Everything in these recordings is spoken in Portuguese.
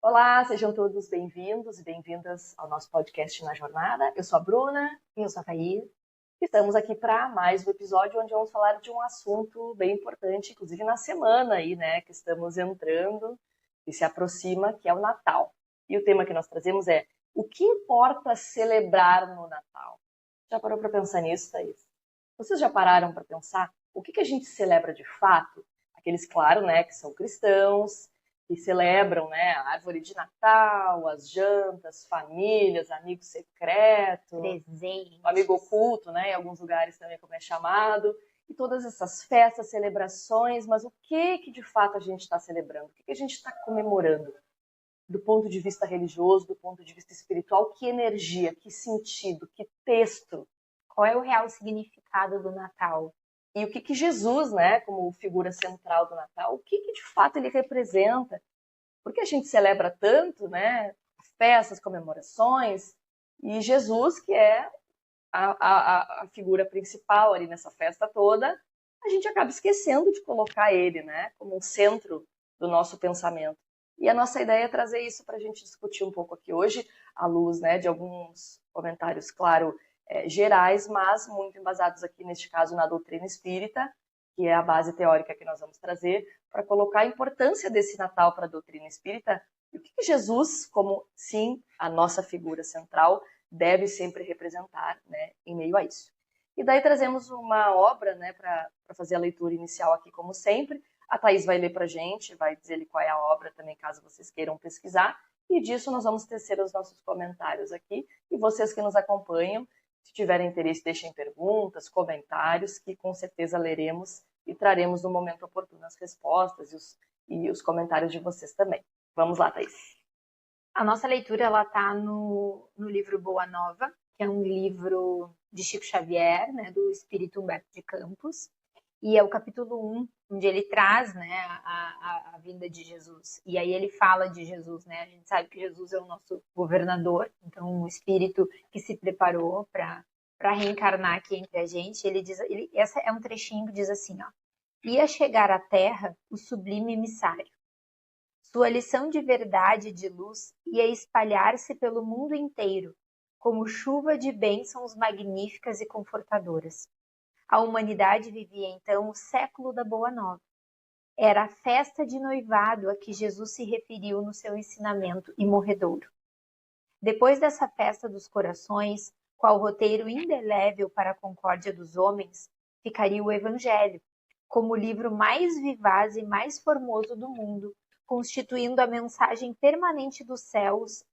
Olá, sejam todos bem-vindos e bem-vindas ao nosso podcast Na Jornada. Eu sou a Bruna. Eu sou a Thaís. Estamos aqui para mais um episódio onde vamos falar de um assunto bem importante, inclusive na semana aí, né, que estamos entrando e se aproxima, que é o Natal. E o tema que nós trazemos é: o que importa celebrar no Natal? Já parou para pensar nisso, Thaís? Vocês já pararam para pensar o que a gente celebra de fato? Aqueles, claro, né, que são cristãos, que celebram, né, a árvore de Natal, as jantas, famílias, amigos secretos, Presentes. o amigo oculto, né, em alguns lugares também como é chamado, e todas essas festas, celebrações, mas o que de fato a gente está celebrando? O que a gente está comemorando? Do ponto de vista religioso, do ponto de vista espiritual, que energia, que sentido, que texto? Qual é o real significado do Natal? E o que Jesus, né, como figura central do Natal, o que de fato ele representa? Porque a gente celebra tanto, né, festas, comemorações, e Jesus, que é a figura principal ali nessa festa toda, a gente acaba esquecendo de colocar ele, né, como um centro do nosso pensamento. E a nossa ideia é trazer isso para a gente discutir um pouco aqui hoje, à luz, né, de alguns comentários, claro, gerais, mas muito embasados aqui, neste caso, na doutrina espírita, que é a base teórica que nós vamos trazer, para colocar a importância desse Natal para a doutrina espírita e o que Jesus, como, sim, a nossa figura central, deve sempre representar, né, em meio a isso. E daí trazemos uma obra, né, para fazer a leitura inicial aqui, como sempre. A Thaís vai ler para a gente, vai dizer qual é a obra também, caso vocês queiram pesquisar. E disso nós vamos tecer os nossos comentários aqui. E vocês que nos acompanham, se tiverem interesse, deixem perguntas, comentários, que com certeza leremos e traremos no momento oportuno as respostas e os comentários de vocês também. Vamos lá, Thaís. A nossa leitura ela está no livro Boa Nova, que é um livro de Chico Xavier, né, do Espírito Humberto de Campos, e é o capítulo 1, onde ele traz, né, a vinda de Jesus. E aí ele fala de Jesus, né? A gente sabe que Jesus é o nosso governador, então o Espírito que se preparou para reencarnar aqui entre a gente. Essa é um trechinho que diz assim, ó: ia chegar à Terra o sublime emissário. Sua lição de verdade e de luz ia espalhar-se pelo mundo inteiro, como chuva de bênçãos magníficas e confortadoras. A humanidade vivia então o século da Boa Nova. Era a festa de noivado a que Jesus se referiu no seu ensinamento imorredouro. Depois dessa festa dos corações, qual roteiro indelével para a concórdia dos homens, ficaria o Evangelho, como o livro mais vivaz e mais formoso do mundo, constituindo a mensagem permanente dos céus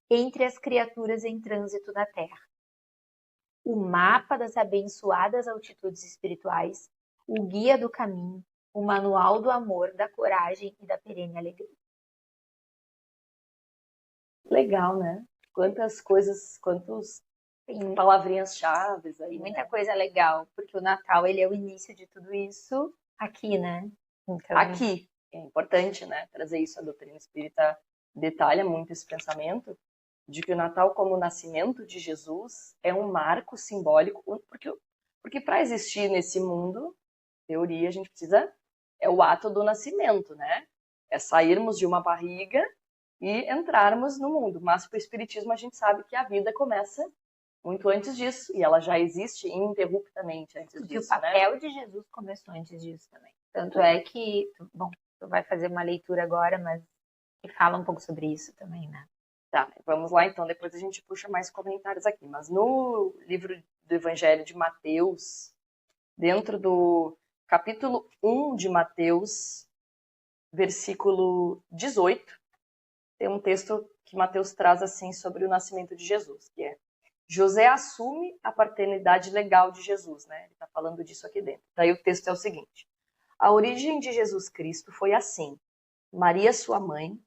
entre as criaturas em trânsito na Terra. O mapa das abençoadas altitudes espirituais, o guia do caminho, o manual do amor, da coragem e da perene alegria. Legal, né? Quantas coisas, quantas palavrinhas chaves aí. Tem muita né? coisa legal, porque o Natal ele é o início de tudo isso aqui, né? Então, Aqui, é importante, né? Trazer isso. A doutrina espírita detalha muito esse pensamento de que o Natal, como o nascimento de Jesus, é um marco simbólico, porque para existir nesse mundo, teoria, a gente precisa, é o ato do nascimento, né? É sairmos de uma barriga e entrarmos no mundo. Mas para o Espiritismo a gente sabe que a vida começa muito antes disso, e ela já existe ininterruptamente antes porque disso, o papel de Jesus começou antes disso também. Tanto é que, bom, tu vai fazer uma leitura agora, mas que fala um pouco sobre isso também, né? Tá, vamos lá então, depois a gente puxa mais comentários aqui. Mas no livro do Evangelho de Mateus, dentro do capítulo 1 de Mateus, versículo 18, tem um texto que Mateus traz assim sobre o nascimento de Jesus, que é: José assume a paternidade legal de Jesus, né? Ele está falando disso aqui dentro. Daí o texto é o seguinte: a origem de Jesus Cristo foi assim: Maria, sua mãe,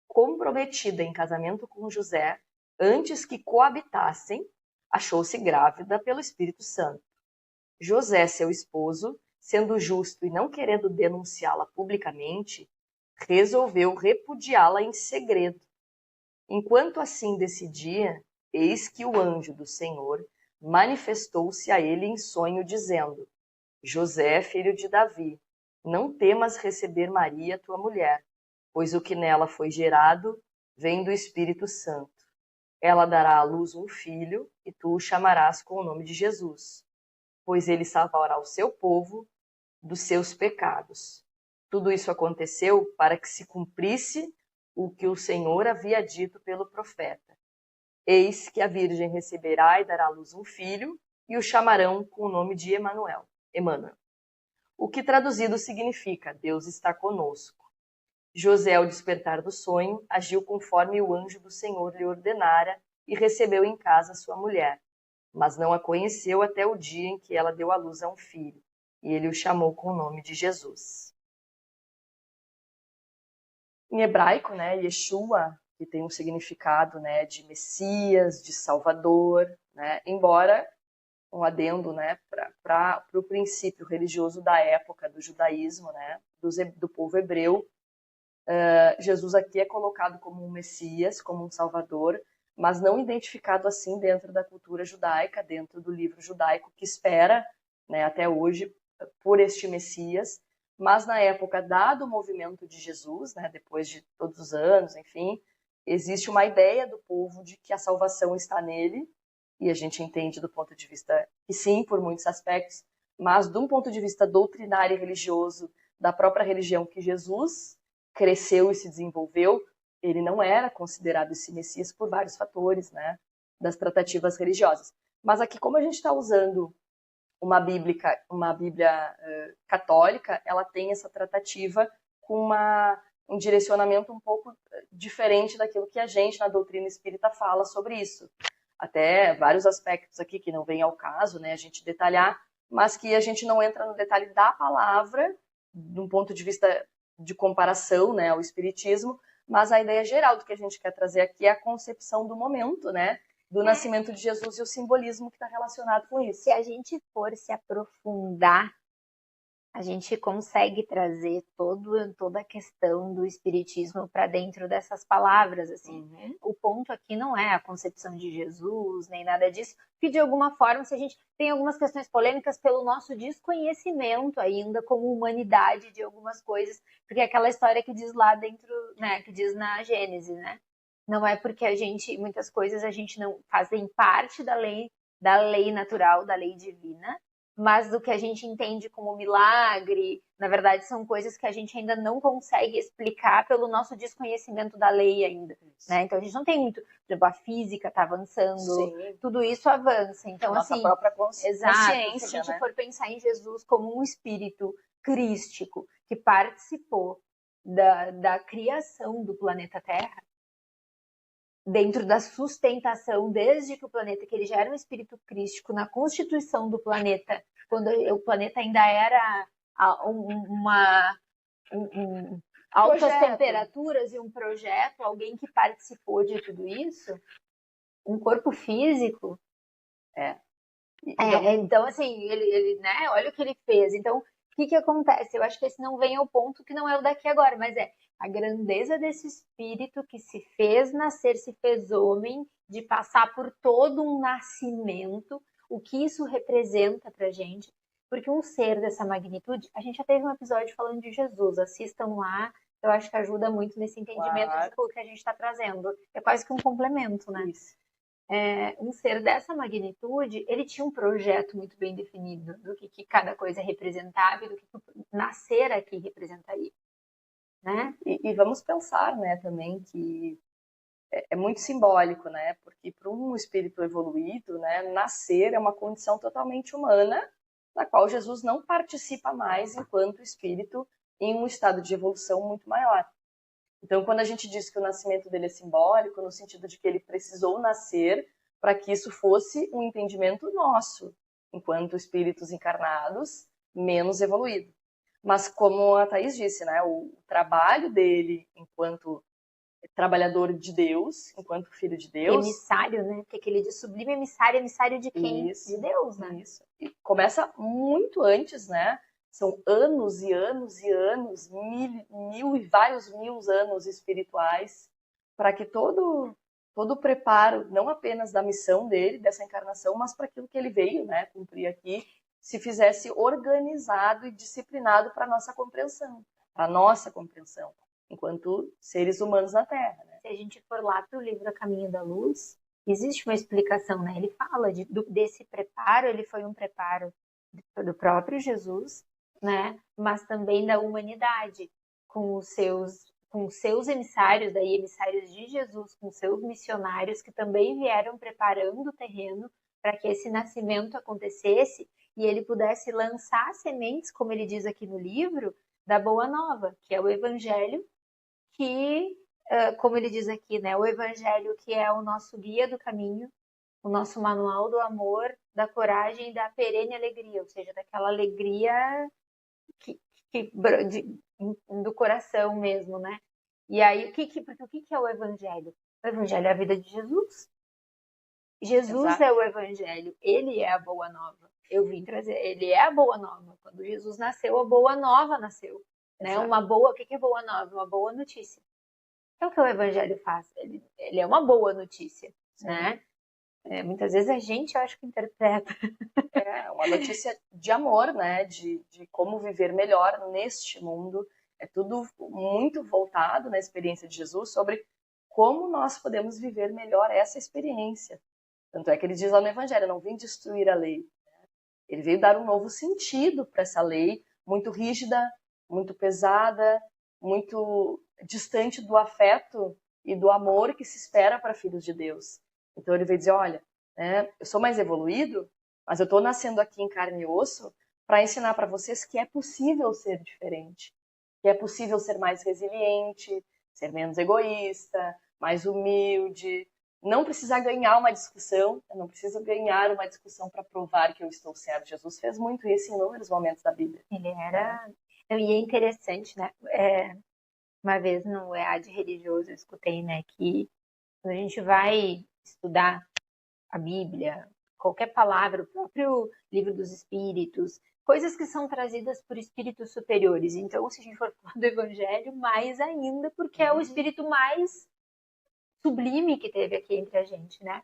comprometida em casamento com José, antes que coabitassem, achou-se grávida pelo Espírito Santo. José, seu esposo, sendo justo e não querendo denunciá-la publicamente, resolveu repudiá-la em segredo. Enquanto assim decidia, eis que o anjo do Senhor manifestou-se a ele em sonho, dizendo: José, filho de Davi, não temas receber Maria, tua mulher, pois o que nela foi gerado vem do Espírito Santo. Ela dará à luz um filho, e tu o chamarás com o nome de Jesus, pois ele salvará o seu povo dos seus pecados. Tudo isso aconteceu para que se cumprisse o que o Senhor havia dito pelo profeta. Eis que a virgem receberá e dará à luz um filho, e o chamarão com o nome de Emanuel. O que traduzido significa Deus está conosco. José, ao despertar do sonho, agiu conforme o anjo do Senhor lhe ordenara e recebeu em casa sua mulher, mas não a conheceu até o dia em que ela deu à luz a um filho, e ele o chamou com o nome de Jesus. Em hebraico, né, Yeshua, que tem um significado, né, de Messias, de Salvador, né, embora um adendo, né, para o princípio religioso da época do judaísmo, né, do povo hebreu, Jesus aqui é colocado como um Messias, como um Salvador, mas não identificado assim dentro da cultura judaica, dentro do livro judaico que espera, né, até hoje por este Messias. Mas na época, dado o movimento de Jesus, né, depois de todos os anos, enfim, existe uma ideia do povo de que a salvação está nele, e a gente entende do ponto de vista que sim, por muitos aspectos, mas de um ponto de vista doutrinário e religioso da própria religião que Jesus cresceu e se desenvolveu, ele não era considerado esse Messias por vários fatores, né, das tratativas religiosas. Mas aqui, como a gente está usando uma Bíblia católica, ela tem essa tratativa com um direcionamento um pouco diferente daquilo que a gente, na doutrina espírita, fala sobre isso. Até vários aspectos aqui que não vem ao caso, né, a gente detalhar, mas que a gente não entra no detalhe da palavra, de um ponto de vista de comparação, né, ao espiritismo, mas a ideia geral do que a gente quer trazer aqui é a concepção do momento, né, do nascimento de Jesus e o simbolismo que está relacionado com isso. Se a gente for se aprofundar, a gente consegue trazer toda a questão do espiritismo para dentro dessas palavras, assim. Uhum. O ponto aqui não é a concepção de Jesus, nem nada disso, que de alguma forma, se a gente tem algumas questões polêmicas pelo nosso desconhecimento ainda como humanidade de algumas coisas, porque é aquela história que diz lá dentro, né, que diz na Gênesis, né? Não é porque muitas coisas a gente não fazem parte da lei natural, da lei divina, mas do que a gente entende como milagre, na verdade são coisas que a gente ainda não consegue explicar pelo nosso desconhecimento da lei ainda, né? Então a gente não tem muito, por exemplo, a física está avançando, sim, tudo isso avança. Então nossa assim, própria consciência, exato, se a gente, né, for pensar em Jesus como um espírito crístico que participou da criação do planeta Terra, dentro da sustentação, desde que o planeta, que ele já era um espírito crístico, na constituição do planeta, quando o planeta ainda era altas temperaturas e um projeto, alguém que participou de tudo isso, um corpo físico. Então, assim, ele, né, olha o que ele fez. Então, o que acontece? Eu acho que esse não vem ao ponto que não é o daqui agora, mas é a grandeza desse espírito que se fez nascer, se fez homem, de passar por todo um nascimento, o que isso representa pra gente. Porque um ser dessa magnitude, a gente já teve um episódio falando de Jesus, assistam lá, eu acho que ajuda muito nesse entendimento, claro, do que a gente está trazendo. É quase que um complemento, né? Isso. Um ser dessa magnitude, ele tinha um projeto muito bem definido do que cada coisa representava e do que nascer aqui representaria. Né? E vamos pensar, né, também que é muito simbólico, né, porque para um espírito evoluído, né, nascer é uma condição totalmente humana, na qual Jesus não participa mais enquanto espírito em um estado de evolução muito maior. Então, quando a gente diz que o nascimento dele é simbólico, no sentido de que ele precisou nascer para que isso fosse um entendimento nosso, enquanto espíritos encarnados menos evoluídos. Mas como a Thaís disse, né, o trabalho dele enquanto trabalhador de Deus, enquanto filho de Deus... Emissário, né? Porque aquele de sublime emissário, emissário de quem? Isso, de Deus, né? Isso. E começa muito antes, né? São anos e anos e anos, mil e vários mil anos espirituais, para que todo o preparo, não apenas da missão dele, dessa encarnação, mas para aquilo que ele veio, né, cumprir aqui, se fizesse organizado e disciplinado para a nossa compreensão. enquanto seres humanos na Terra, né? Se a gente for lá para o livro A Caminho da Luz, existe uma explicação, né? Ele fala desse preparo, ele foi um preparo do próprio Jesus, né? Mas também da humanidade, com os seus emissários, daí emissários de Jesus, com seus missionários que também vieram preparando o terreno para que esse nascimento acontecesse e ele pudesse lançar sementes, como ele diz aqui no livro, da Boa Nova, que é o Evangelho, que, como ele diz aqui, né, o Evangelho que é o nosso guia do caminho, o nosso manual do amor, da coragem e da perene alegria, ou seja, daquela alegria que, do coração mesmo, né? E aí, porque o que é o Evangelho? O Evangelho é a vida de Jesus. Jesus Exato. é o Evangelho, ele é a Boa Nova. Eu vim trazer, ele é a Boa Nova. Quando Jesus nasceu, a Boa Nova nasceu. Né? Uma boa, o que é Boa Nova? Uma boa notícia. É o que o Evangelho faz. Ele é uma boa notícia, Sim. né? Muitas vezes a gente, eu acho que interpreta. É uma notícia de amor, né? De como viver melhor neste mundo. É tudo muito voltado na experiência de Jesus sobre como nós podemos viver melhor essa experiência. Tanto é que ele diz lá no Evangelho, não vim destruir a lei. Ele veio dar um novo sentido para essa lei, muito rígida, muito pesada, muito distante do afeto e do amor que se espera para filhos de Deus. Então ele veio dizer, olha, né, eu sou mais evoluído, mas eu estou nascendo aqui em carne e osso para ensinar para vocês que é possível ser diferente, que é possível ser mais resiliente, ser menos egoísta, mais humilde, não precisar ganhar uma discussão, eu não preciso ganhar uma discussão para provar que eu estou certo. Jesus fez muito isso em inúmeros momentos da Bíblia. Ele era... E é interessante, né? Uma vez no EAD religioso eu escutei, né, que quando a gente vai estudar a Bíblia, qualquer palavra, o próprio livro dos Espíritos, coisas que são trazidas por espíritos superiores. Então, se a gente for falar do Evangelho, mais ainda, porque é o espírito mais sublime que teve aqui entre a gente, né?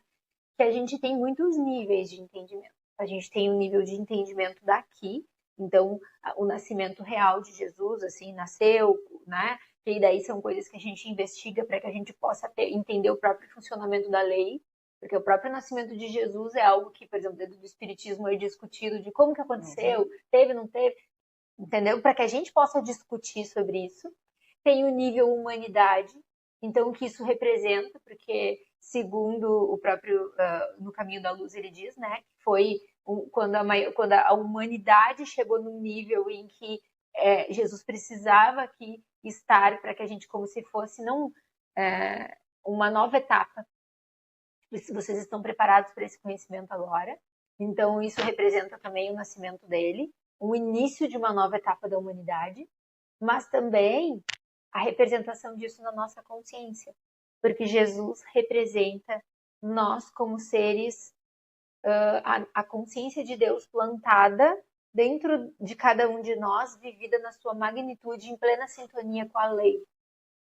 Que a gente tem muitos níveis de entendimento. A gente tem um nível de entendimento daqui, então o nascimento real de Jesus, assim, nasceu, né? E daí são coisas que a gente investiga para que a gente possa entender o próprio funcionamento da lei, porque o próprio nascimento de Jesus é algo que, por exemplo, dentro do Espiritismo é discutido de como que aconteceu, teve, não teve, entendeu? Para que a gente possa discutir sobre isso. Tem o nível humanidade, então o que isso representa, porque segundo o próprio no Caminho da Luz ele diz, né, que foi quando a humanidade chegou num nível em que Jesus precisava aqui estar para que a gente, como se fosse não uma nova etapa. Vocês estão preparados para esse conhecimento agora? Então isso representa também o nascimento dele, o início de uma nova etapa da humanidade, mas também a representação disso na nossa consciência, porque Jesus representa nós como seres, a consciência de Deus plantada dentro de cada um de nós, vivida na sua magnitude, em plena sintonia com a lei.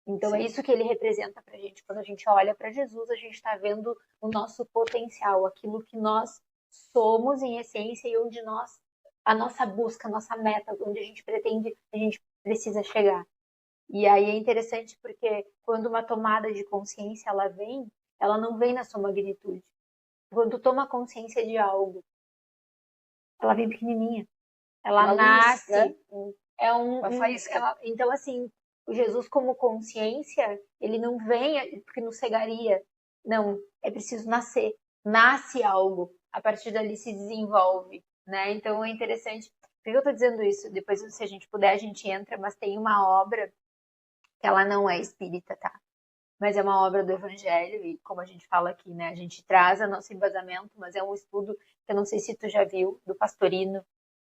Então, é isso que ele representa para a gente. Quando a gente olha para Jesus, a gente está vendo o nosso potencial, aquilo que nós somos em essência e onde a nossa busca, a nossa meta, onde a gente pretende, a gente precisa chegar. E aí é interessante porque quando uma tomada de consciência ela não vem na sua magnitude. Quando tu toma consciência de algo, ela vem pequenininha. Ela uma nasce. Luz, né? É uma faísca. Então, assim, o Jesus como consciência, ele não vem porque nos cegaria. Não, é preciso nascer. Nasce algo. A partir dali se desenvolve, né? Então é interessante. Por que eu tô dizendo isso? Depois, se a gente puder, a gente entra, mas tem uma obra que ela não é espírita, tá? Mas é uma obra do Evangelho e, como a gente fala aqui, né? A gente traz a nosso embasamento, mas é um estudo que eu não sei se tu já viu, do Pastorino,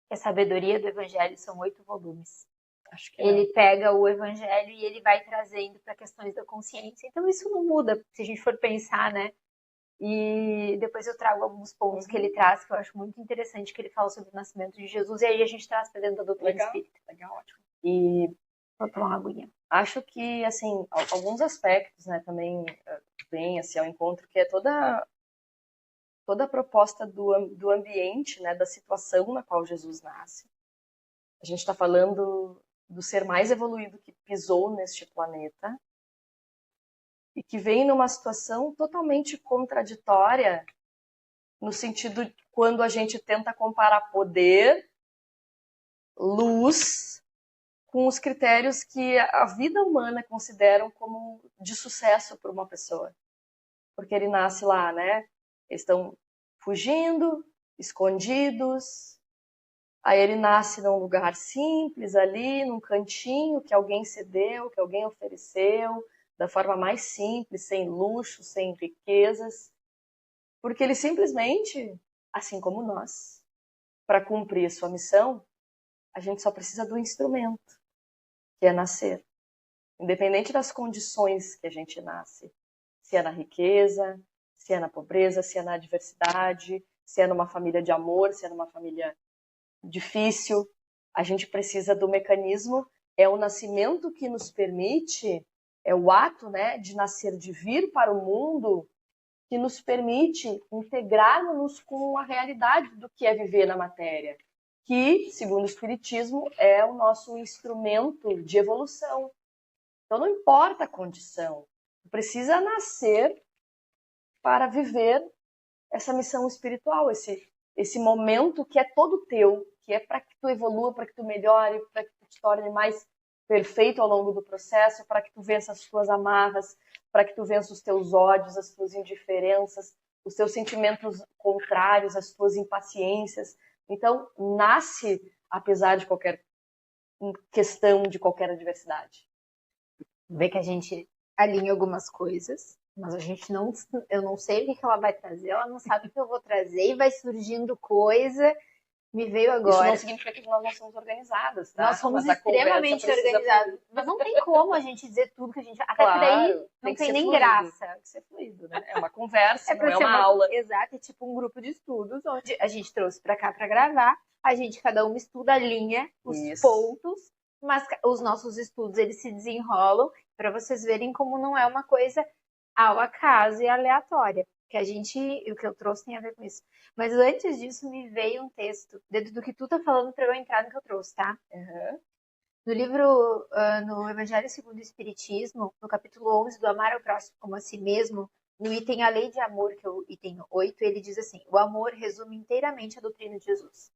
que é a Sabedoria do Evangelho, são 8 volumes. Acho que ele pega o Evangelho e ele vai trazendo para questões da consciência. Então isso não muda, se a gente for pensar, né? E depois eu trago alguns pontos que ele traz, que eu acho muito interessante, que ele fala sobre o nascimento de Jesus, e aí a gente traz para dentro da doutrina espírita. Legal, ótimo. E vou tomar uma aguinha. Acho que, assim, alguns aspectos, né, também vêm, assim, ao encontro, que é toda a proposta do ambiente, né, da situação na qual Jesus nasce. A gente está falando do ser mais evoluído que pisou neste planeta e que vem numa situação totalmente contraditória, no sentido de quando a gente tenta comparar poder, luz, com os critérios que a vida humana consideram como de sucesso para uma pessoa. Porque ele nasce lá, né? Eles estão fugindo, escondidos. Aí ele nasce num lugar simples ali, num cantinho que alguém cedeu, que alguém ofereceu, da forma mais simples, sem luxo, sem riquezas. Porque ele simplesmente, assim como nós, para cumprir a sua missão, a gente só precisa do instrumento, que é nascer. Independente das condições que a gente nasce. Se é na riqueza, se é na pobreza, se é na adversidade, se é numa família de amor, se é numa família difícil, a gente precisa do mecanismo, é o nascimento que nos permite, é o ato, né, de nascer, de vir para o mundo, que nos permite integrarmos com a realidade do que é viver na matéria, que, segundo o Espiritismo, é o nosso instrumento de evolução. Então não importa a condição, precisa nascer para viver essa missão espiritual, esse momento que é todo teu, que é para que tu evolua, para que tu melhore, para que tu te torne mais perfeito ao longo do processo, para que tu vença as tuas amarras, para que tu vença os teus ódios, as tuas indiferenças, os teus sentimentos contrários, as tuas impaciências. Então, nasce apesar de qualquer questão, de qualquer adversidade. Vê que a gente alinha algumas coisas, mas a gente não, eu não sei o que ela vai trazer, ela não sabe o que eu vou trazer e vai surgindo coisa. Me veio agora. Isso não significa que nós não somos organizadas, tá? Nós somos extremamente organizadas. Mas não tem como a gente dizer tudo que a gente... Até claro, daí não tem nem fluido. graça. Tem que ser fluido, né? É uma conversa, não é uma aula. Exato, é tipo um grupo de estudos, onde a gente trouxe pra cá pra gravar, a gente, cada um estuda a linha, os pontos, mas os nossos estudos, eles se desenrolam para vocês verem como não é uma coisa ao acaso e aleatória. Que a gente, o que eu trouxe tem a ver com isso. Mas antes disso, me veio um texto, dentro do que tu tá falando, para eu entrar no que eu trouxe, tá? No livro, no Evangelho segundo o Espiritismo, no capítulo 11, do Amar ao Próximo como a si mesmo, no item A Lei de Amor, que é o item 8, ele diz assim: o amor resume inteiramente a doutrina de Jesus.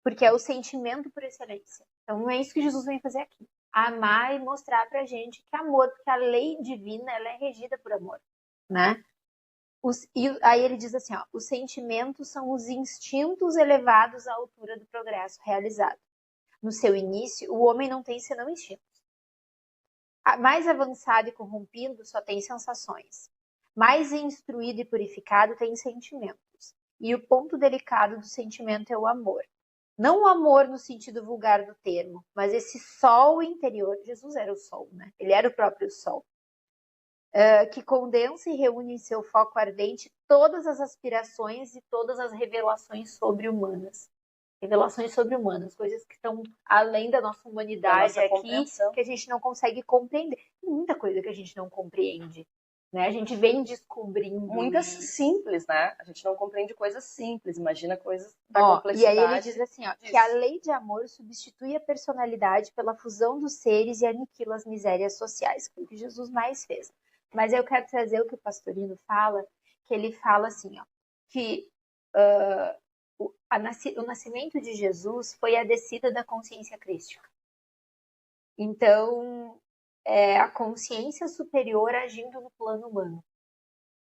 Porque é o sentimento por excelência. Então, não é isso que Jesus vem fazer aqui. Amar e mostrar pra gente que amor, porque a lei divina, ela é regida por amor, né? E aí ele diz assim, ó, os sentimentos são os instintos elevados à altura do progresso realizado. No seu início, o homem não tem senão instintos. Mais avançado e corrompido só tem sensações. Mais instruído e purificado tem sentimentos. E o ponto delicado do sentimento é o amor. Não o amor no sentido vulgar do termo, mas esse sol interior. Jesus era o sol, né? Ele era o próprio sol. Que condensa e reúne em seu foco ardente todas as aspirações e todas as revelações sobre-humanas. Revelações sobre-humanas, coisas que estão além da nossa humanidade aqui, que a gente não consegue compreender. Tem muita coisa que a gente não compreende, né? A gente vem descobrindo. Muitas simples, né? A gente não compreende coisas simples, imagina coisas da complexidade. E aí ele diz assim, ó, que a lei de amor substitui a personalidade pela fusão dos seres e aniquila as misérias sociais, que é o que Jesus mais fez. Mas eu quero trazer o que o Pastorino fala, que ele fala assim, ó, que o nascimento de Jesus foi a descida da consciência crística. Então, é a consciência superior agindo no plano humano.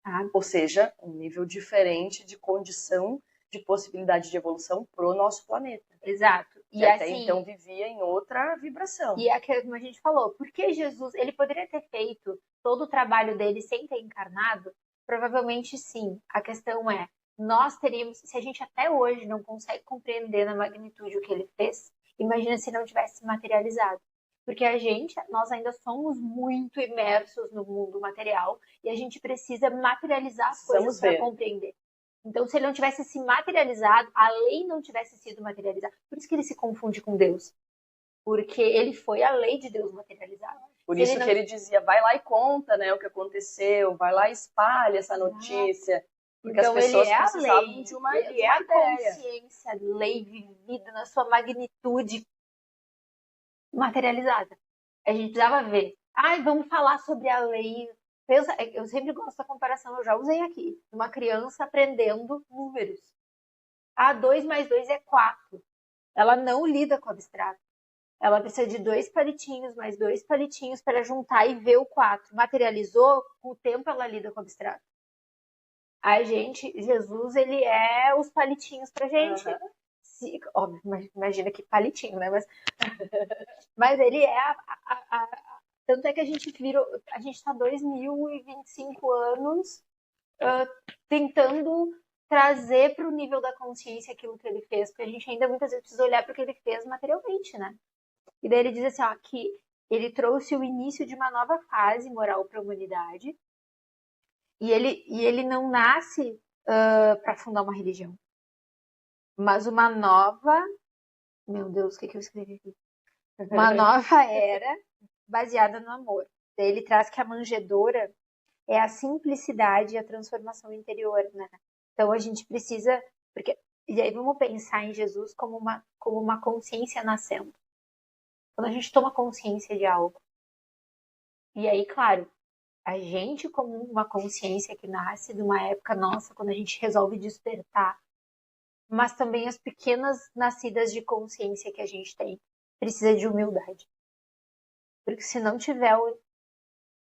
Tá? Ou seja, um nível diferente de condição de possibilidade de evolução para o nosso planeta. Exato. E até assim, então vivia em outra vibração. E é como a gente falou, porque Jesus, ele poderia ter feito todo o trabalho dele sem ter encarnado? Provavelmente sim. A questão é, nós teríamos, se a gente até hoje não consegue compreender na magnitude o que ele fez, imagina se não tivesse materializado. Porque nós ainda somos muito imersos no mundo material e a gente precisa materializar as coisas para compreender. Então, se ele não tivesse se materializado, a lei não tivesse sido materializada. Por isso que ele se confunde com Deus. Porque ele foi a lei de Deus materializada. Por isso que ele dizia, vai lá e conta, né, o que aconteceu, vai lá e espalha essa notícia. Porque então, as pessoas ele é precisavam a lei, de uma ele é a consciência, lei vivida na sua magnitude materializada. A gente precisava ver. Ai, vamos falar sobre a lei. Pensa, eu sempre gosto da comparação, eu já usei aqui. Uma criança aprendendo números. 2 mais 2 é 4. Ela não lida com o abstrato. Ela precisa de 2 palitinhos, mais 2 palitinhos para juntar e ver o 4. Materializou, com o tempo ela lida com o abstrato. A gente, Jesus, ele é os palitinhos pra gente. Óbvio, imagina que palitinho, né? Mas ele é tanto é que a gente virou, a gente está 2025 anos tentando trazer para o nível da consciência aquilo que ele fez, porque a gente ainda muitas vezes precisa olhar para o que ele fez materialmente, né? E daí ele diz assim, ó, que ele trouxe o início de uma nova fase moral para a humanidade, e ele não nasce para fundar uma religião, mas uma nova, meu Deus, o que eu escrevi aqui? Uma nova era baseada no amor. Daí ele traz que a manjedoura é a simplicidade e a transformação interior, né? Então a gente precisa, e aí vamos pensar em Jesus como uma consciência nascendo. Quando a gente toma consciência de algo, e aí, claro, a gente como uma consciência que nasce de uma época nossa, quando a gente resolve despertar, mas também as pequenas nascidas de consciência que a gente tem, precisa de humildade. Porque se não tiver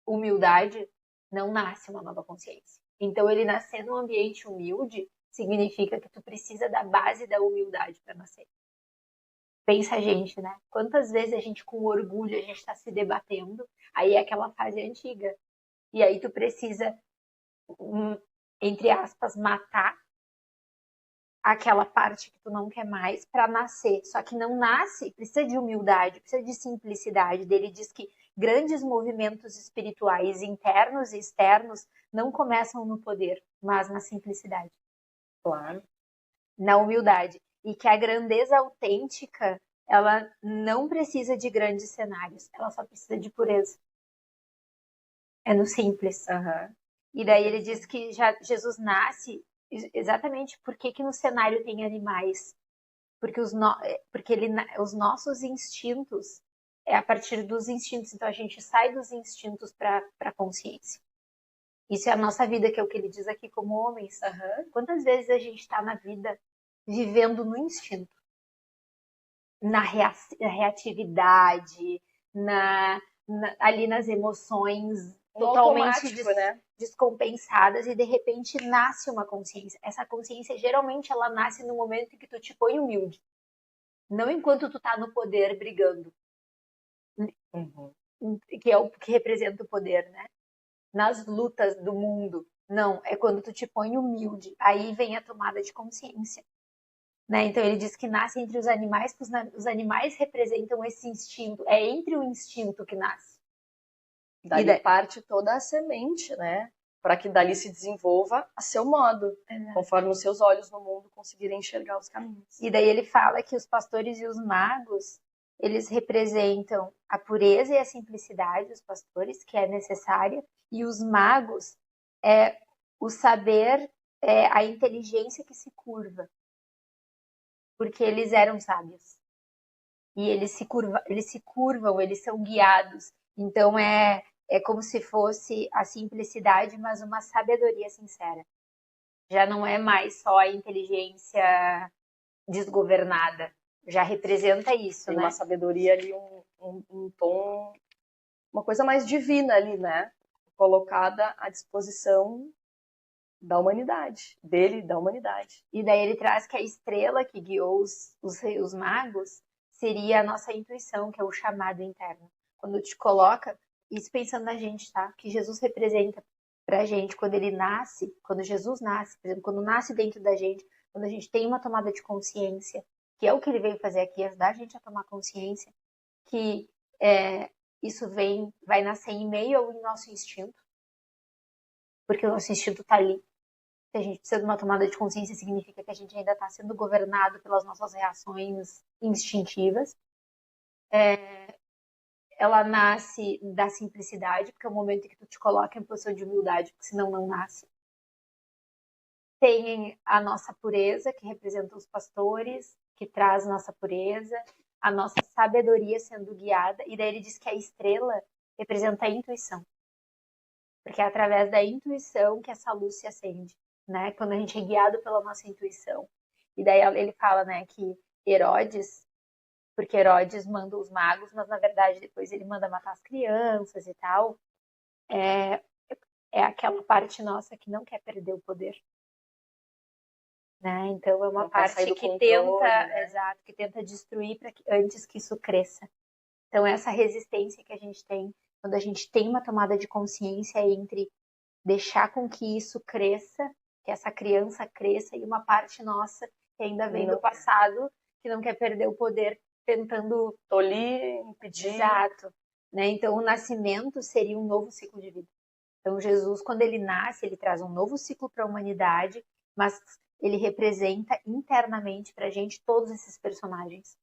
humildade, não nasce uma nova consciência. Então, ele nascer num ambiente humilde significa que tu precisa da base da humildade para nascer. Pensa a gente, né? Quantas vezes a gente, com orgulho, a gente está se debatendo, aí é aquela fase antiga. E aí tu precisa, entre aspas, matar aquela parte que tu não quer mais para nascer. Só que não nasce, precisa de humildade, precisa de simplicidade. Ele diz que grandes movimentos espirituais internos e externos não começam no poder, mas na simplicidade. Claro. Na humildade. E que a grandeza autêntica, ela não precisa de grandes cenários, ela só precisa de pureza. É no simples. E daí ele diz que Jesus nasce exatamente porque que no cenário tem animais. Porque os nossos instintos é a partir dos instintos. Então a gente sai dos instintos para a consciência. Isso é a nossa vida, que é o que ele diz aqui como homens. Quantas vezes a gente está na vida vivendo no instinto? Na reatividade, ali nas emoções totalmente descompensadas, e de repente nasce uma consciência. Essa consciência geralmente ela nasce no momento em que tu te põe humilde, não enquanto tu tá no poder brigando, que é o que representa o poder, né? Nas lutas do mundo, não, é quando tu te põe humilde, aí vem a tomada de consciência. Né? Então ele diz que nasce entre os animais, porque os animais representam esse instinto, é entre o instinto que nasce. Dali parte toda a semente, né? Para que dali se desenvolva a seu modo, conforme os seus olhos no mundo conseguirem enxergar os caminhos. E daí ele fala que os pastores e os magos, eles representam a pureza e a simplicidade dos pastores, que é necessária, e os magos é o saber, a inteligência que se curva, porque eles eram sábios. E eles se curvam, eles são guiados. Então é como se fosse a simplicidade, mas uma sabedoria sincera. Já não é mais só a inteligência desgovernada. Já representa isso, tem, né? Uma sabedoria ali, um tom, uma coisa mais divina ali, né? Colocada à disposição da humanidade, dele, da humanidade. E daí ele traz que a estrela que guiou os magos seria a nossa intuição, que é o chamado interno. Quando te coloca, isso pensando na gente, tá? Que Jesus representa pra gente quando ele nasce, quando Jesus nasce, por exemplo, quando nasce dentro da gente, quando a gente tem uma tomada de consciência, que é o que ele veio fazer aqui, ajudar a gente a tomar consciência, que isso vai nascer em meio ao nosso instinto, porque o nosso instinto tá ali. Se a gente precisa de uma tomada de consciência, significa que a gente ainda está sendo governado pelas nossas reações instintivas. Ela nasce da simplicidade, porque é o momento em que tu te coloca em posição de humildade, porque senão não nasce. Tem a nossa pureza, que representa os pastores, que traz nossa pureza. a nossa sabedoria sendo guiada, e daí ele diz que a estrela representa a intuição. Porque é através da intuição que essa luz se acende, né? Quando a gente é guiado pela nossa intuição. E daí ele fala, né, que Herodes, porque Herodes manda os magos, mas na verdade depois ele manda matar as crianças e tal, é aquela parte nossa que não quer perder o poder. Né? Então é uma Não quer sair parte do que controle, tenta, né? exato, que tenta destruir antes que isso cresça. Então essa resistência que a gente tem quando a gente tem uma tomada de consciência entre deixar com que isso cresça, que essa criança cresça, e uma parte nossa que ainda vem do passado, que não quer perder o poder, tentando tolir, impedir. Exato. Né? Então o nascimento seria um novo ciclo de vida. Então Jesus, quando ele nasce, ele traz um novo ciclo para a humanidade, mas ele representa internamente para a gente todos esses personagens.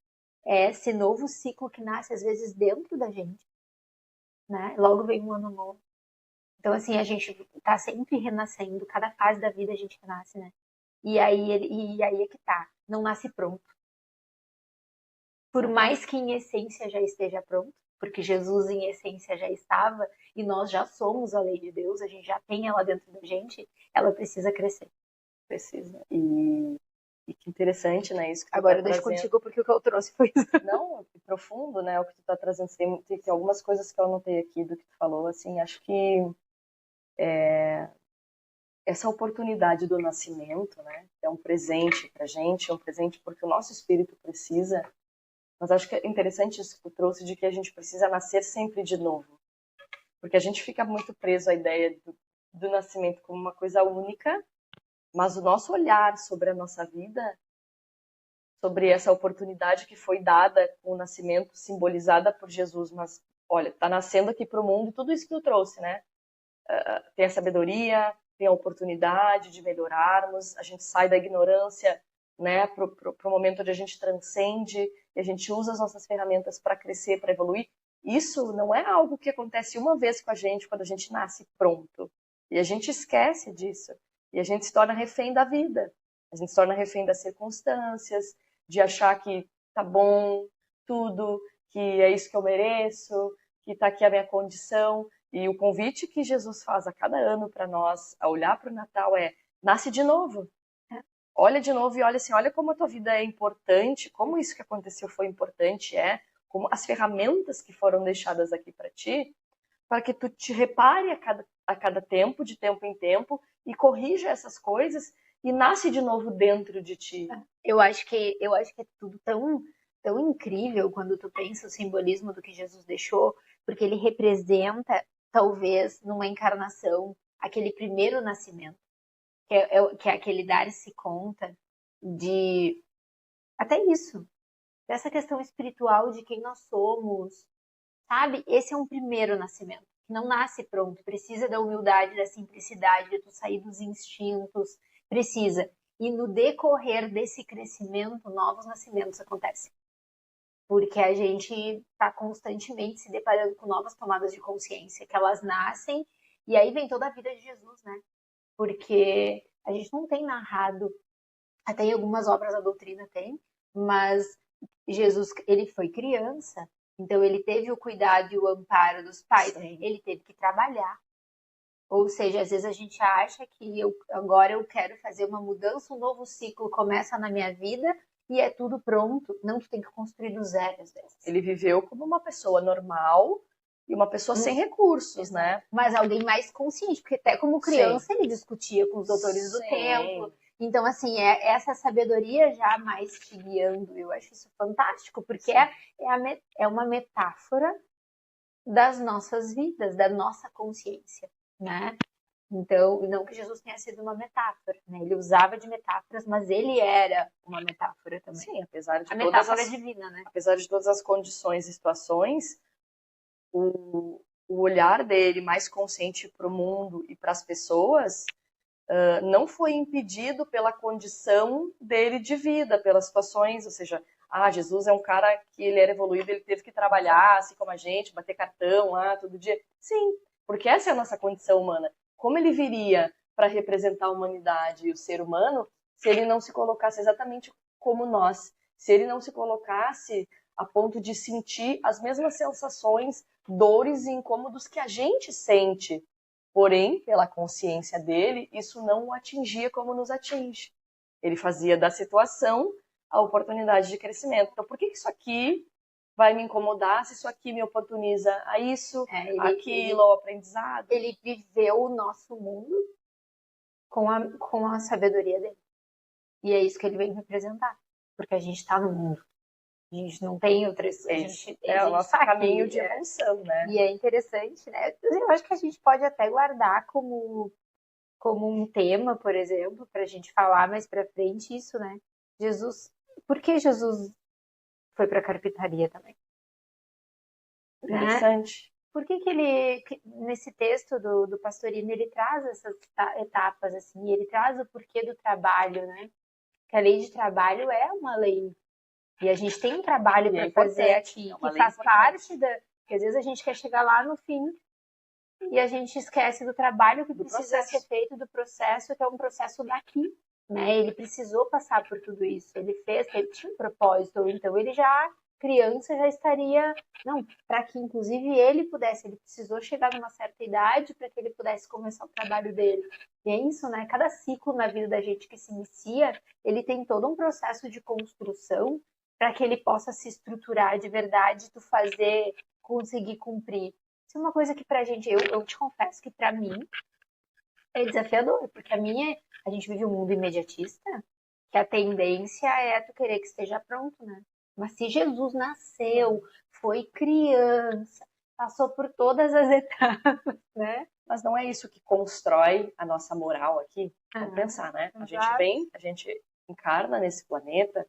É esse novo ciclo que nasce às vezes dentro da gente, né? Logo vem um ano novo. Então assim, a gente tá sempre renascendo, cada fase da vida a gente renasce, né? E aí é que tá, não nasce pronto. Por mais que em essência já esteja pronto, porque Jesus em essência já estava e nós já somos a lei de Deus, a gente já tem ela dentro da gente, ela precisa crescer. Precisa. E que interessante, né? Isso que tu Agora tá eu deixo trazendo. contigo porque o que eu trouxe foi isso. Não, que profundo, né? O que tu tá trazendo. Tem algumas coisas que eu anotei aqui do que tu falou, assim, acho que essa oportunidade do nascimento, né? É um presente pra gente, é um presente porque o nosso espírito precisa, mas acho que é interessante isso que tu trouxe de que a gente precisa nascer sempre de novo. Porque a gente fica muito preso à ideia do nascimento como uma coisa única, mas o nosso olhar sobre a nossa vida, sobre essa oportunidade que foi dada com o nascimento, simbolizada por Jesus, mas olha, tá nascendo aqui para o mundo, tudo isso que tu trouxe, né? Tem a sabedoria, tem a oportunidade de melhorarmos, a gente sai da ignorância, né, pro momento onde a gente transcende e a gente usa as nossas ferramentas para crescer, para evoluir. Isso não é algo que acontece uma vez com a gente quando a gente nasce pronto. E a gente esquece disso. E a gente se torna refém da vida. A gente se torna refém das circunstâncias, de achar que tá bom tudo, que é isso que eu mereço, que tá aqui a minha condição. E o convite que Jesus faz a cada ano para nós, a olhar para o Natal, é: nasce de novo. Olha de novo e olha assim, olha como a tua vida é importante, como isso que aconteceu foi importante, como as ferramentas que foram deixadas aqui para ti, para que tu te repare a cada tempo, de tempo em tempo, e corrija essas coisas e nasce de novo dentro de ti. Eu acho que é tudo tão incrível quando tu pensa o simbolismo do que Jesus deixou, porque ele representa, talvez, numa encarnação, aquele primeiro nascimento, que é aquele dar-se conta de até isso, dessa questão espiritual de quem nós somos, sabe? Esse é um primeiro nascimento, que não nasce pronto, precisa da humildade, da simplicidade, de tu sair dos instintos, precisa. E no decorrer desse crescimento, novos nascimentos acontecem. Porque a gente está constantemente se deparando com novas tomadas de consciência, que elas nascem, e aí vem toda a vida de Jesus, né? Porque a gente não tem narrado, até em algumas obras da doutrina tem, mas Jesus, ele foi criança, então ele teve o cuidado e o amparo dos pais, Sim. ele teve que trabalhar. Ou seja, às vezes a gente acha que agora eu quero fazer uma mudança, um novo ciclo começa na minha vida e é tudo pronto. Não, tu tem que construir do zero às vezes. Ele viveu como uma pessoa normal e uma pessoa sem recursos, né? Mas alguém mais consciente, porque até como criança ele discutia com os doutores do templo. Então, assim, essa sabedoria já mais te guiando. Eu acho isso fantástico, porque é uma metáfora das nossas vidas, da nossa consciência, né? Então, não que Jesus tenha sido uma metáfora, né? Ele usava de metáforas, mas ele era uma metáfora também. Sim, apesar de a metáfora divina, né? Apesar de todas as condições e situações, o olhar dele mais consciente para o mundo e para as pessoas não foi impedido pela condição dele de vida, pelas situações, ou seja, Jesus é um cara que ele era evoluído, ele teve que trabalhar, assim como a gente, bater cartão lá todo dia. Sim, porque essa é a nossa condição humana. Como ele viria para representar a humanidade e o ser humano se ele não se colocasse exatamente como nós? Se ele não se colocasse a ponto de sentir as mesmas sensações, dores e incômodos que a gente sente. Porém, pela consciência dele, isso não o atingia como nos atinge. Ele fazia da situação a oportunidade de crescimento. Então, por que isso aqui vai me incomodar se isso aqui me oportuniza a isso, aquilo, ao aprendizado? Ele viveu o nosso mundo com a sabedoria dele. E é isso que ele vem representar. Porque a gente está no mundo. A gente não tem outras... É o nosso caminho de evolução, né? E é interessante, né? Eu acho que a gente pode até guardar como um tema, por exemplo, para a gente falar mais para frente isso, né? Jesus... Por que Jesus foi para a carpintaria também? Interessante. Né? Por que ele, nesse texto do Pastorino, ele traz essas etapas, assim, ele traz o porquê do trabalho, né? Que a lei de trabalho é uma lei. E a gente tem um trabalho para fazer aqui, que faz parte da... Porque às vezes a gente quer chegar lá no fim e a gente esquece do trabalho que precisa ser feito, do processo, que é um processo daqui, né? Ele precisou passar por tudo isso. Ele tinha um propósito, então ele já... criança já estaria, para que inclusive ele precisou chegar numa certa idade para que ele pudesse começar o trabalho dele. E é isso, né? Cada ciclo na vida da gente que se inicia, ele tem todo um processo de construção para que ele possa se estruturar de verdade, tu fazer, conseguir cumprir. Isso é uma coisa que pra gente, eu te confesso que pra mim é desafiador, porque a gente vive um mundo imediatista, que a tendência é tu querer que esteja pronto, né? Mas se Jesus nasceu, foi criança, passou por todas as etapas, né? Mas não é isso que constrói a nossa moral aqui? Vamos pensar, né? A gente encarna nesse planeta,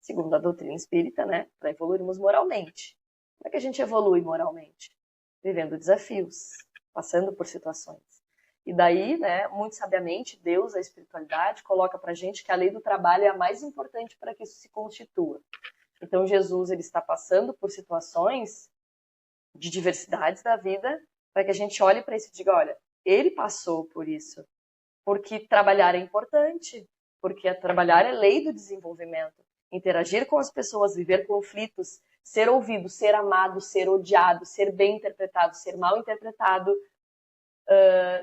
segundo a doutrina espírita, né? Para evoluirmos moralmente. Como é que a gente evolui moralmente? Vivendo desafios, passando por situações. E daí, né, muito sabiamente, Deus, a espiritualidade, coloca pra gente que a lei do trabalho é a mais importante para que isso se constitua. Então, Jesus, ele está passando por situações de diversidades da vida para que a gente olhe para isso e diga, olha, ele passou por isso. Porque trabalhar é importante, porque trabalhar é lei do desenvolvimento. Interagir com as pessoas, viver conflitos, ser ouvido, ser amado, ser odiado, ser bem interpretado, ser mal interpretado,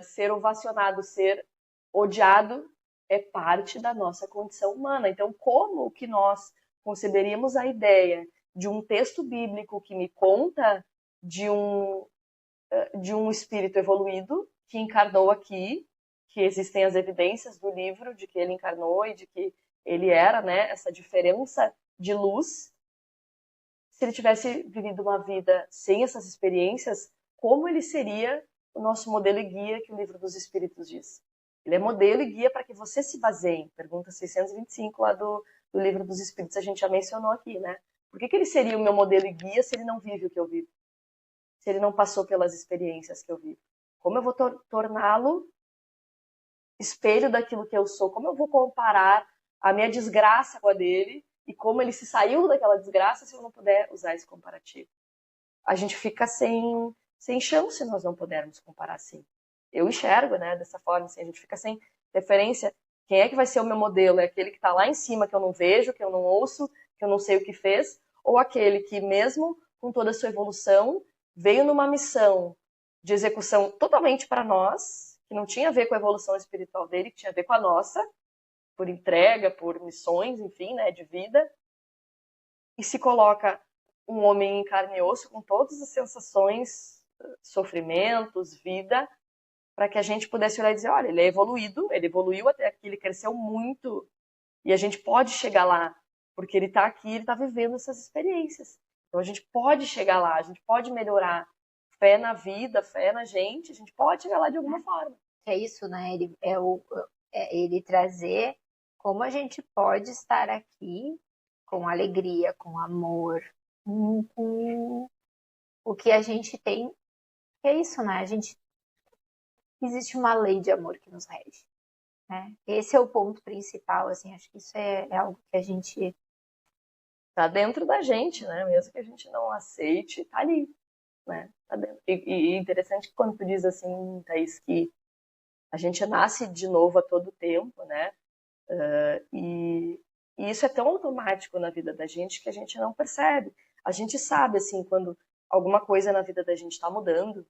ser ovacionado, ser odiado, é parte da nossa condição humana. Então, como que nós conceberíamos a ideia de um texto bíblico que me conta de um espírito evoluído que encarnou aqui, que existem as evidências do livro de que ele encarnou e de que ele era, né, essa diferença de luz. Se ele tivesse vivido uma vida sem essas experiências, como ele seria o nosso modelo e guia que o Livro dos Espíritos diz? Ele é modelo e guia para que você se baseie. Pergunta 625 lá do Livro dos Espíritos, a gente já mencionou aqui, né? Por que ele seria o meu modelo e guia se ele não vive o que eu vivo? Se ele não passou pelas experiências que eu vivo? Como eu vou torná-lo espelho daquilo que eu sou? Como eu vou comparar a minha desgraça com a dele e como ele se saiu daquela desgraça se eu não puder usar esse comparativo? A gente fica sem chão se nós não pudermos comparar assim. Eu enxergo, né, dessa forma, assim, a gente fica sem referência. Quem é que vai ser o meu modelo? É aquele que está lá em cima, que eu não vejo, que eu não ouço, que eu não sei o que fez? Ou aquele que, mesmo com toda a sua evolução, veio numa missão de execução totalmente para nós, que não tinha a ver com a evolução espiritual dele, que tinha a ver com a nossa, por entrega, por missões, enfim, né, de vida, e se coloca um homem em carne e osso com todas as sensações, sofrimentos, vida, para que a gente pudesse olhar e dizer, olha, ele é evoluído, ele evoluiu até aqui, ele cresceu muito, e a gente pode chegar lá, porque ele está aqui, ele está vivendo essas experiências. Então a gente pode chegar lá, a gente pode melhorar. Fé na vida, fé na gente, a gente pode chegar lá de alguma forma. É isso, né? Ele trazer como a gente pode estar aqui com alegria, com amor, com o que a gente tem. É isso, né? Existe uma lei de amor que nos rege, né? Esse é o ponto principal, assim, acho que isso é algo que a gente... Tá dentro da gente, né? Mesmo que a gente não aceite, tá ali, né? Tá dentro. E interessante que quando tu diz assim, Thaís, que a gente nasce de novo a todo tempo, né? E isso é tão automático na vida da gente que a gente não percebe. A gente sabe, assim, quando alguma coisa na vida da gente está mudando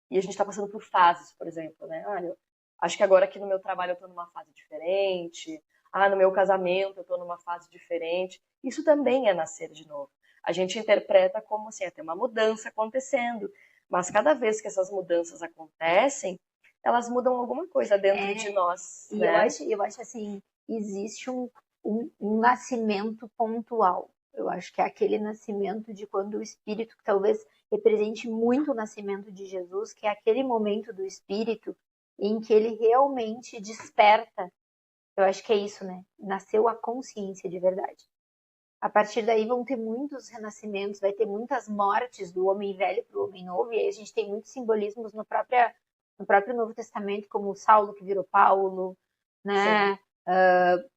e a gente está passando por fases, por exemplo, né? Ah, eu acho que agora aqui no meu trabalho eu estou numa fase diferente. Ah, no meu casamento eu estou numa fase diferente. Isso também é nascer de novo. A gente interpreta como assim, tem uma mudança acontecendo. Mas cada vez que essas mudanças acontecem, elas mudam alguma coisa dentro de nós, E né? eu acho assim, existe um nascimento pontual. Eu acho que é aquele nascimento de quando o Espírito, que talvez represente muito o nascimento de Jesus, que é aquele momento do Espírito em que ele realmente desperta. Eu acho que é isso, né? Nasceu a consciência de verdade. A partir daí vão ter muitos renascimentos, vai ter muitas mortes do homem velho para o homem novo, e aí a gente tem muitos simbolismos no próprio Novo Testamento, como Saulo que virou Paulo, né?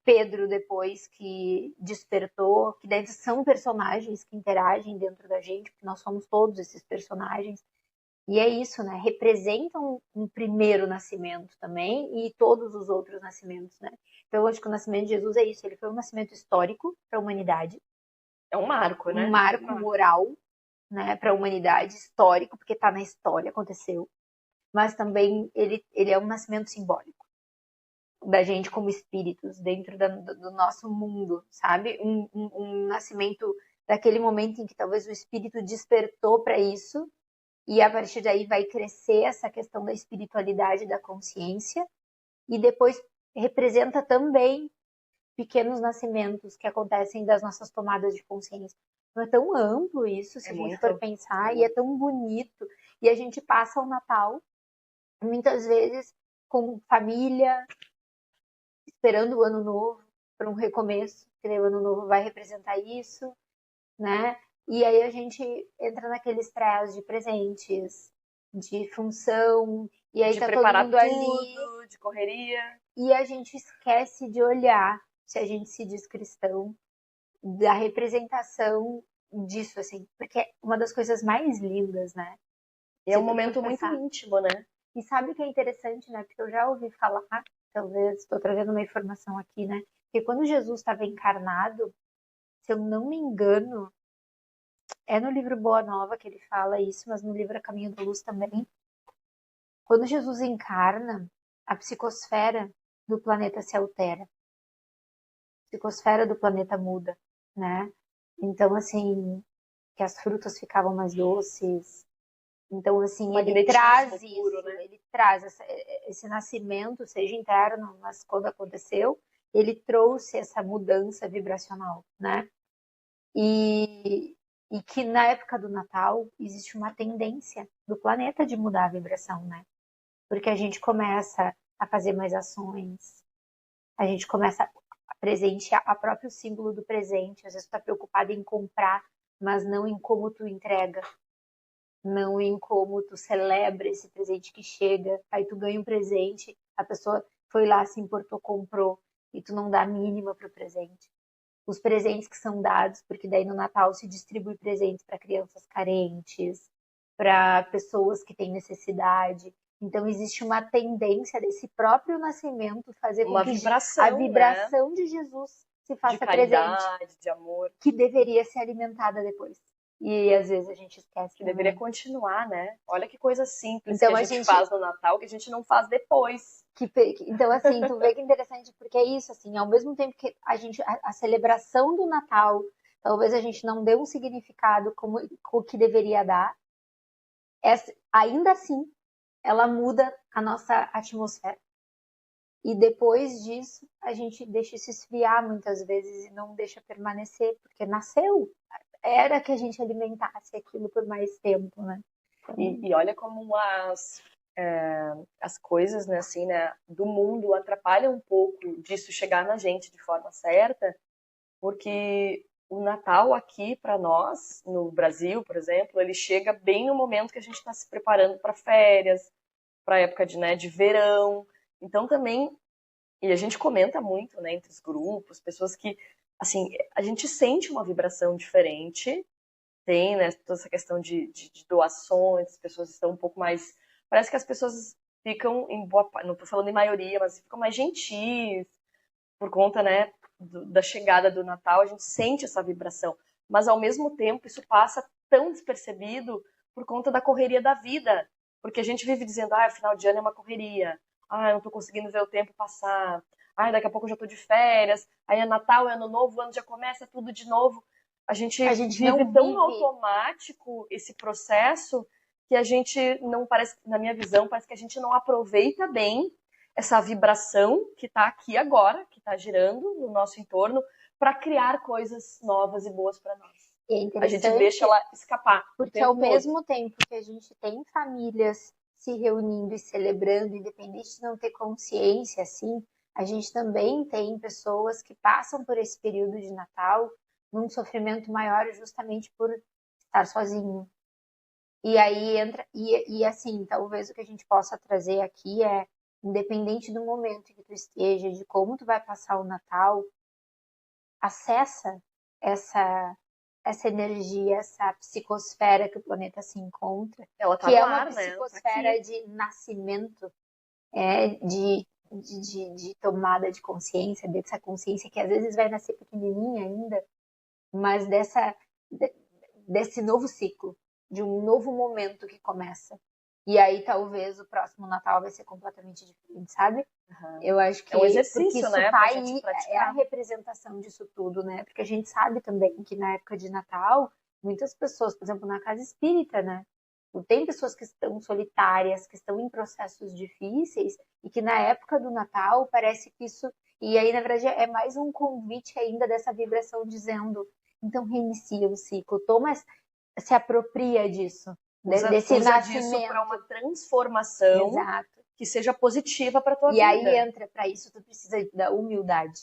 Pedro depois que despertou, que daí são personagens que interagem dentro da gente, porque nós somos todos esses personagens. E é isso, né? Representam um primeiro nascimento também e todos os outros nascimentos, né? Então, eu acho que o nascimento de Jesus é isso. Ele foi um nascimento histórico para a humanidade. É um marco, né? Um marco moral, né? Para a humanidade, histórico, porque está na história, aconteceu. Mas também ele é um nascimento simbólico da gente como espíritos dentro do nosso mundo, sabe? Um nascimento daquele momento em que talvez o espírito despertou para isso. E a partir daí vai crescer essa questão da espiritualidade, da consciência, e depois representa também pequenos nascimentos que acontecem das nossas tomadas de consciência. Não é tão amplo isso, se a gente for pensar, e é tão bonito. E a gente passa o Natal, muitas vezes, com família, esperando o Ano Novo, para um recomeço, que o Ano Novo vai representar isso, né? E aí a gente entra naquele estresse de presentes, de função, e aí de tá todo preparar mundo tudo, ali, de correria. e a gente esquece de olhar, se a gente se diz cristão, da representação disso, assim, porque é uma das coisas mais lindas, né? E é um momento muito íntimo, né? E sabe o que é interessante, né? Porque eu já ouvi falar, talvez estou trazendo uma informação aqui, né? Que quando Jesus estava encarnado, se eu não me engano, é no livro Boa Nova que ele fala isso, mas no livro A Caminho da Luz também. Quando Jesus encarna, a psicosfera do planeta se altera. A psicosfera do planeta muda, né? Então, assim, que as frutas ficavam mais doces. Então, assim, ele traz isso, né? ele traz esse nascimento, seja interno, mas quando aconteceu, ele trouxe essa mudança vibracional, né? E que na época do Natal existe uma tendência do planeta de mudar a vibração, né? Porque a gente começa a fazer mais ações, a gente começa a presentear a próprio símbolo do presente. Às vezes tu tá preocupado em comprar, mas não em como tu entrega, não em como tu celebra esse presente que chega. Aí tu ganha um presente, a pessoa foi lá, se importou, comprou, e tu não dá a mínima pro presente. Os presentes que são dados, porque daí no Natal se distribui presentes para crianças carentes, para pessoas que têm necessidade. Então existe uma tendência desse próprio nascimento fazer com que a vibração, né, de Jesus se faça de caridade, presente, de amor, que deveria ser alimentada depois. E às vezes a gente esquece. Que deveria continuar, né? Olha que coisa simples então, que a gente faz no Natal que a gente não faz depois. Então, assim, tu vê que é interessante, porque é isso, assim, ao mesmo tempo que a celebração do Natal, talvez a gente não dê um significado como o que deveria dar, ainda assim, ela muda a nossa atmosfera. E depois disso, a gente deixa isso esfriar muitas vezes e não deixa permanecer, porque nasceu. Era que a gente alimentasse aquilo por mais tempo, né? E olha como as coisas, né, assim, né, do mundo atrapalham um pouco disso chegar na gente de forma certa, porque o Natal aqui para nós, no Brasil, por exemplo, ele chega bem no momento que a gente está se preparando para férias, para a época de verão. Então também, e a gente comenta muito, né, entre os grupos, pessoas que, assim, a gente sente uma vibração diferente. Tem, né, toda essa questão de doações, as pessoas estão um pouco mais. Parece que as pessoas ficam em boa parte, não estou falando em maioria, mas ficam mais gentis por conta, né, da chegada do Natal, a gente sente essa vibração. mas ao mesmo tempo isso passa tão despercebido por conta da correria da vida, porque a gente vive dizendo, final de ano é uma correria, eu não tô conseguindo ver o tempo passar, daqui a pouco eu já tô de férias, aí é Natal, é Ano Novo, o ano já começa tudo de novo. A gente vive tão automático esse processo que a gente não parece, na minha visão, parece que a gente não aproveita bem essa vibração que está aqui agora, que está girando no nosso entorno, para criar coisas novas e boas para nós. A gente deixa ela escapar. Porque ao mesmo tempo que a gente tem famílias se reunindo e celebrando, independente de não ter consciência, assim, a gente também tem pessoas que passam por esse período de Natal num sofrimento maior justamente por estar sozinho. E aí entra, e assim, talvez o que a gente possa trazer aqui é, independente do momento em que tu esteja, de como tu vai passar o Natal, acessa essa energia, essa psicosfera que o planeta se encontra, ela tá que é ar, uma psicosfera de nascimento, de tomada de consciência, dessa consciência que às vezes vai nascer pequenininha ainda, mas desse novo ciclo, de um novo momento que começa. E aí talvez o próximo Natal vai ser completamente diferente, sabe? Uhum. Eu acho que é um exercício, porque isso né, tá aí, é a representação disso tudo, né? Porque a gente sabe também que na época de Natal, muitas pessoas, por exemplo, na casa espírita, né? Tem pessoas que estão solitárias, que estão em processos difíceis e que na época do Natal parece que isso... E aí, na verdade, é mais um convite ainda dessa vibração dizendo, então reinicia o ciclo, se apropria disso. Desse nascimento. Disso para uma transformação. Exato. Que seja positiva para tua vida. E aí entra, para isso tu precisa da humildade,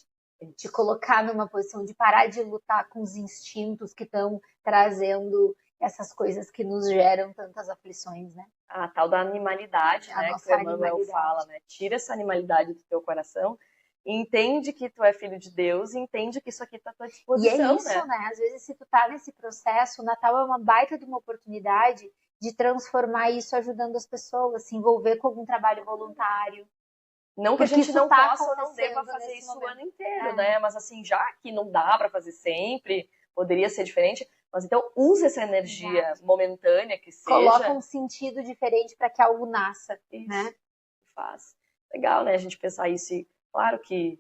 te colocar numa posição de parar de lutar com os instintos que estão trazendo essas coisas que nos geram tantas aflições, né? A tal da animalidade, né, que o Emmanuel fala, né? Tira essa animalidade do teu coração, entende que tu é filho de Deus, entende que isso aqui está à tua disposição, e é isso, né? Às vezes, se tu tá nesse processo, o Natal é uma baita de uma oportunidade de transformar isso ajudando as pessoas, se envolver com algum trabalho voluntário. Não que a gente não possa ou não deva fazer isso o ano inteiro, né? Mas assim, já que não dá para fazer sempre, poderia ser diferente, mas então usa essa energia momentânea que seja. Coloca um sentido diferente para que algo nasça, isso, né? Faz. Legal, né? A gente pensar isso e claro que,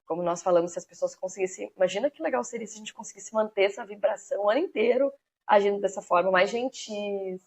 como nós falamos, se as pessoas conseguissem... Imagina que legal seria se a gente conseguisse manter essa vibração o ano inteiro, agindo dessa forma, mais gentis,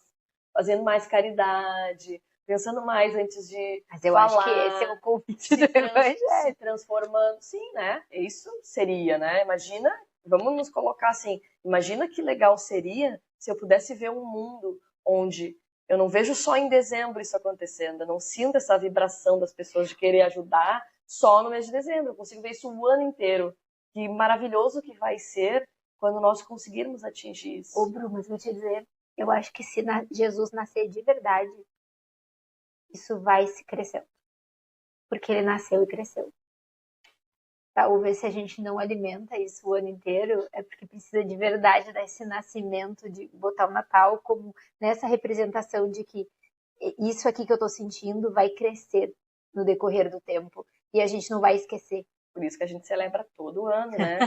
fazendo mais caridade, pensando mais antes de Mas eu falar, acho que esse é o convite do Evangelho. Se transformando. Sim, né? Isso seria, né? Imagina, vamos nos colocar assim, imagina que legal seria se eu pudesse ver um mundo onde eu não vejo só em dezembro isso acontecendo, eu não sinto essa vibração das pessoas de querer ajudar só no mês de dezembro, eu consigo ver isso o ano inteiro. Que maravilhoso que vai ser quando nós conseguirmos atingir isso. Ô, Bru, mas vou te dizer, eu acho que se Jesus nascer de verdade, isso vai se crescendo. Porque ele nasceu e cresceu. Talvez se a gente não alimenta isso o ano inteiro, é porque precisa de verdade desse nascimento, de botar o Natal como nessa representação de que isso aqui que eu tô sentindo vai crescer no decorrer do tempo. E a gente não vai esquecer. Por isso que a gente celebra todo ano, né?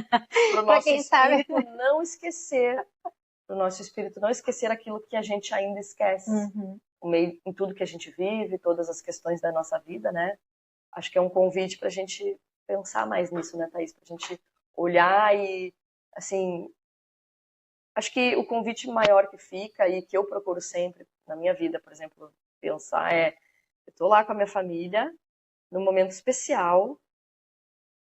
Para o nosso espírito não esquecer. Para o nosso espírito não esquecer aquilo que a gente ainda esquece. Em tudo que a gente vive, todas as questões da nossa vida, né? Acho que é um convite para a gente pensar mais nisso, né, Thaís? Para a gente olhar e, assim... Acho que o convite maior que fica e que eu procuro sempre na minha vida, por exemplo, pensar eu tô lá com a minha família, num momento especial,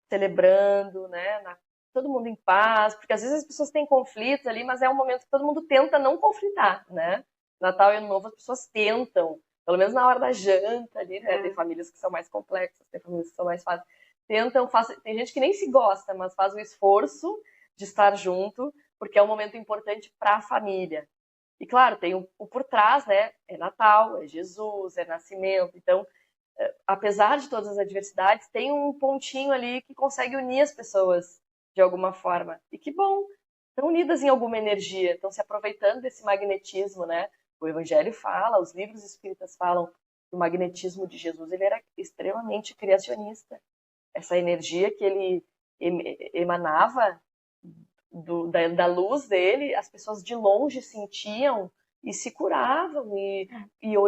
celebrando, né, todo mundo em paz, porque às vezes as pessoas têm conflitos ali, mas é um momento que todo mundo tenta não conflitar, né? Natal e Ano Novo as pessoas tentam, pelo menos na hora da janta ali, né? Tem famílias que são mais complexas, tem famílias que são mais fáceis. Tem gente que nem se gosta, mas faz o esforço de estar junto, porque é um momento importante para a família. E claro, tem o por trás, né? É Natal, é Jesus, é nascimento. Então, apesar de todas as adversidades, tem um pontinho ali que consegue unir as pessoas de alguma forma. E que bom, estão unidas em alguma energia, estão se aproveitando desse magnetismo, né? O Evangelho fala, os livros espíritas falam que o magnetismo de Jesus ele era extremamente criacionista. Essa energia que ele emanava da luz dele, as pessoas de longe sentiam e se curavam e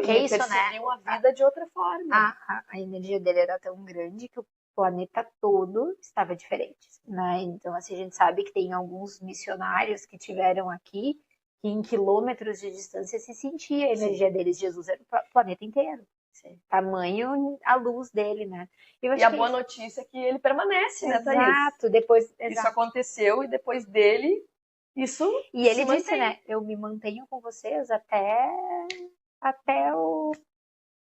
percebiam a vida de outra forma. A energia dele era tão grande que o planeta todo estava diferente, né? Então, assim, a gente sabe que tem alguns missionários que tiveram aqui que em quilômetros de distância se sentia a energia deles. Jesus era o planeta inteiro. Sim. Tamanho a luz dele, né? E a boa notícia é que ele permanece, né, Thaís? Exato. Isso aconteceu e depois dele, isso E ele disse, né? Eu me mantenho com vocês até o...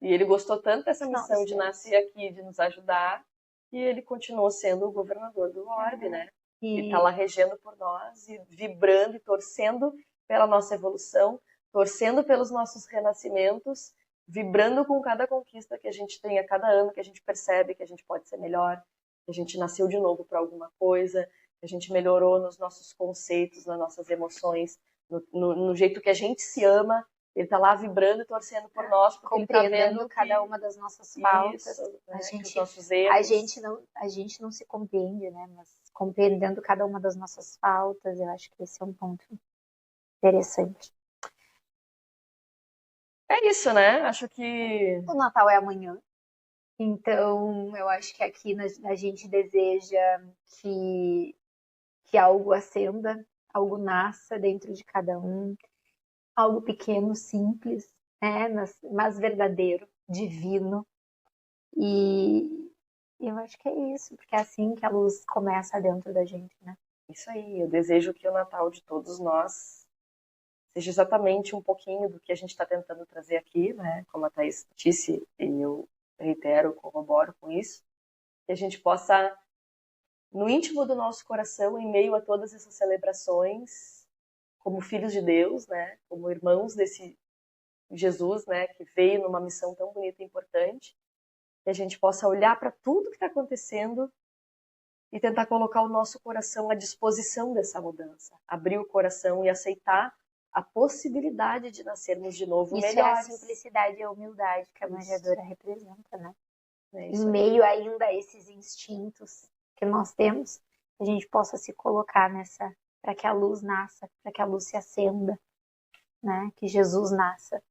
E ele gostou tanto dessa missão de nascer aqui, de nos ajudar, e ele continuou sendo o governador do orbe, né? E tá lá regendo por nós, e vibrando e torcendo pela nossa evolução, torcendo pelos nossos renascimentos, vibrando com cada conquista que a gente tem a cada ano, que a gente percebe que a gente pode ser melhor, que a gente nasceu de novo para alguma coisa, que a gente melhorou nos nossos conceitos, nas nossas emoções, no jeito que a gente se ama. Ele está lá vibrando e torcendo por nós, porque compreendendo ele tá vendo cada uma das nossas faltas. Isso, né? Os nossos erros. A gente não se compreende, né? Mas compreendendo cada uma das nossas faltas, eu acho que esse é um ponto interessante. É isso, né? Acho que o Natal é amanhã. Então, eu acho que aqui a gente deseja que algo acenda, algo nasça dentro de cada um, algo pequeno, simples, né? Mas verdadeiro, divino. E eu acho que é isso, porque é assim que a luz começa dentro da gente, né? Isso aí, eu desejo que o Natal de todos nós seja exatamente um pouquinho do que a gente está tentando trazer aqui, né? Como a Thaís disse, e eu reitero, corroboro com isso, que a gente possa, no íntimo do nosso coração, em meio a todas essas celebrações, como filhos de Deus, né? Como irmãos desse Jesus, né? Que veio numa missão tão bonita e importante, que a gente possa olhar para tudo que está acontecendo e tentar colocar o nosso coração à disposição dessa mudança, abrir o coração e aceitar a possibilidade de nascermos de novo melhores. Isso é a simplicidade e a humildade que a manjedoura representa, né? Em meio ainda a esses instintos que nós temos, a gente possa se colocar nessa, para que a luz nasça, para que a luz se acenda, né? Que Jesus nasça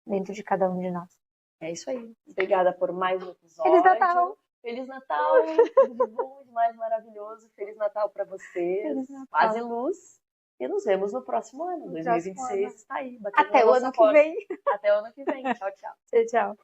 dentro de cada um de nós. É isso aí. Obrigada por mais um episódio. Feliz Natal! Feliz Natal! Tudo de bom, de mais maravilhoso. Feliz Natal para vocês. Paz e luz. E nos vemos no próximo ano. 2026 está aí. Até o ano que vem. Até o ano que vem. Tchau, tchau. Tchau.